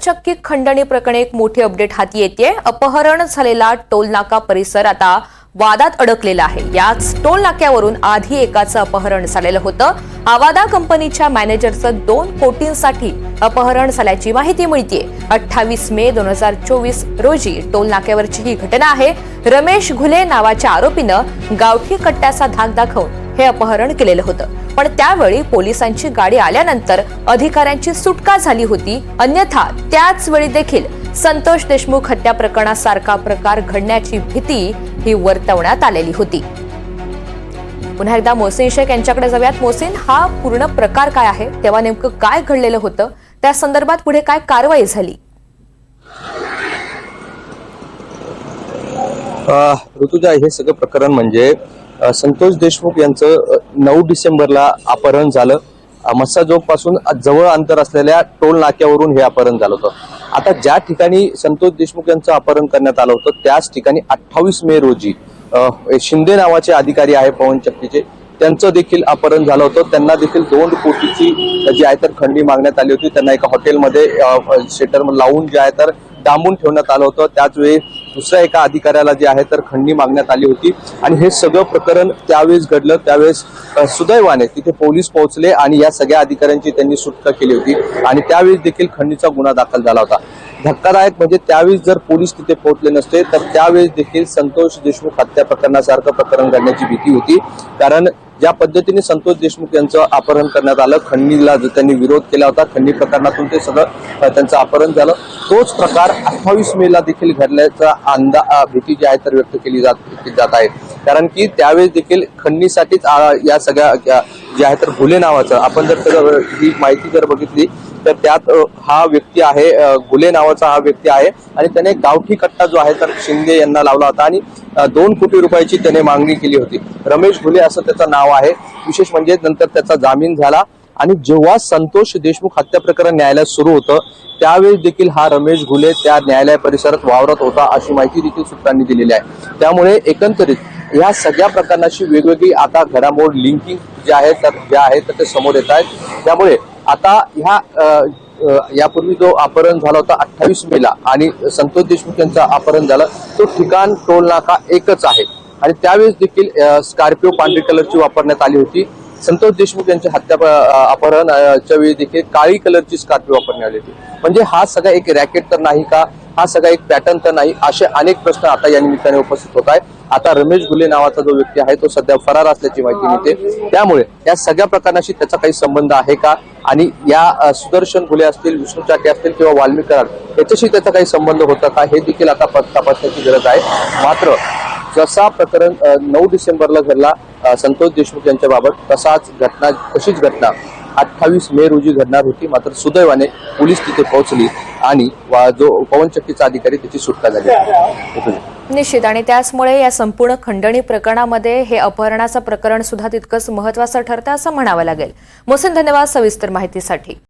चक्की खंडणी प्रकरणी एक मोठी अपडेट हाती येते। अपहरण झालेला टोलनाका परिसर आता वादात अडकलेला आहे। याच टोल नाक्यावरून आधी एकाचं अपहरण झालेलं होतं। आवादा कंपनीच्या मॅनेजरचं 2 कोटींसाठी अपहरण झाल्याची माहिती मिळते। 28 मे 2024 रोजी टोल नाक्यावरची ही घटना आहे। रमेश घुले नावाच्या आरोपीनं गावठी कट्ट्याचा धाक दाखवून हे अपहरण केलेलं होतं, पण त्यावेळी पोलिसांची गाडी आल्यानंतर अधिकाऱ्यांची सुटका झाली होती। अन्यथा त्याच वेळी देखील संतोष देशमुख हत्या प्रकरणासारखा प्रकार घडण्याची भीती ही वर्तवण्यात आलेली होती। पुन्हा एकदा मोहसिन शेख यांच्याकडे जाऊयात। मोहसिन, हा पूर्ण प्रकार काय आहे, तेव्हा नेमकं काय घडलेलं होतं, त्या संदर्भात पुढे काय कारवाई झाली? ऋतुजा, हे सगळं प्रकरण म्हणजे संतोष देशमुख यांचं 9 डिसेंबरला अपहरण झालं। मस्साजोग पासून जवळ अंतर असलेल्या टोल नाक्यावरून हे अपहरण झालं होतं। आता ज्या ठिकाणी संतोष देशमुख यांचं अपहरण करण्यात आलं होतं त्याच ठिकाणी 28 मे रोजी शिंदे नावाचे अधिकारी आहे पवन चक्कीचे, त्यांचं देखील अपहरण झालं होतं। त्यांना देखील 2 कोटीची जी आहे तर खंडणी मागण्यात आली होती। त्यांना एका हॉटेलमध्ये शेटर लावून जे आहे तर डांबून ठेवण्यात आलं होतं। त्याच वेळी दुसऱ्या एका अधिकाऱ्याला जे आहे तर खंडणी मागण्यात आली होती आणि हे सगळं प्रकरण त्यावेळेस घडलं। त्यावेळेस सुदैवाने तिथे पोलीस पोहोचले आणि या सगळ्या अधिकाऱ्यांची त्यांनी सुटका केली होती आणि त्यावेळेस देखील खंडणीचा गुन्हा दाखल झाला होता। धक्कादायक म्हणजे त्यावेळेस जर पोलीस तिथे पोहोचले नसते तर त्यावेळेस देखील संतोष देशमुख हत्या प्रकरणासारखं प्रकरण घडण्याची भीती होती। कारण ज्या पद्धतीने संतोष देशमुख यांचं अपहरण करण्यात आलं, खंडणीला त्यांनी विरोध केला होता, खंडणी प्रकरणातून ते सगळं त्यांचं अपहरण झालं, तोच प्रकार 28 मेला देखील घडल्याचा भीती जी आहे तर व्यक्त केली जात आहे। कारण की त्यावेळेस देखील खंडणीसाठीच या सगळ्या जे आहे तर घुले नावाचं, आपण जर ही माहिती जर बघितली तर त्यात हा व्यक्ती आहे, घुले नावाचा हा व्यक्ती आहे आणि त्याने गावठी कट्टा जो आहे तर शिंदे यांना लावला होता आणि 2 कोटी रुपयाची त्याने मागणी केली होती। रमेश घुले असं त्याचं नाव आहे। विशेष म्हणजे नंतर त्याचा जामीन झाला आणि जेव्हा संतोष देशमुख हत्या प्रकरण न्यायालयात सुरू होतं त्यावेळेस देखील हा रमेश घुले त्या न्यायालय परिसरात वावरत होता अशी माहिती देखील सूत्रांनी दिलेली आहे। त्यामुळे एकंदरीत या सगळ्या प्रकरणाची वेगवेगळी आता घडामोड लिंकिंग जे आहे तर ते समोर येत आहेत। त्यामुळे आता यापूर्वी जो अपहरण झाला होता 28 मेला आणि संतोष देशमुख यांचं अपहरण झालं, तो ठिकाण टोल नाका एकच आहे आणि त्यावेळेस देखील स्कॉर्पिओ पांढरी कलरची वापरण्यात आली होती। संतोष देशमुख यांच्या हत्या अपहरणच्या वेळी देखील काळी कलरची स्कॉर्पिओ वापरण्यात आली होती। म्हणजे हा सगळा एक रॅकेट तर नाही का, हा सगळा एक पॅटर्न तर नाही, असे अनेक प्रश्न आता या निमित्ताने उपस्थित होत आहेत। आता रमेश घुले नावाचा जो व्यक्ती आहे तो सध्या फरार असल्याची माहिती मिळते। त्यामुळे या सगळ्या प्रकरणाशी त्याचा काही संबंध आहे का आणि या सुदर्शन घुले असतील, विष्णू चाटे असतील किंवा वाल्मिक कराड याच्याशी त्याचा काही संबंध होता का, हे देखील आता तपासण्याची गरज आहे। मात्र जसा प्रकरण 9 डिसेंबरला घडला संतोष देशमुख यांच्या बाबत तशीच घटना 28 मे रोजी घडणार होती। मात्र सुदैवाने पोलीस तिथे पोहोचली आणि जो पवन चक्कीचा अधिकारी त्याची सुटका झाली। निश्चित, आणि त्याचमुळे या संपूर्ण खंडणी प्रकरणामध्ये हे अपहरणाचं प्रकरण सुद्धा तितकंच महत्त्वाचं ठरतं असं म्हणावं लागेल। मोहसिन, धन्यवाद सविस्तर माहितीसाठी।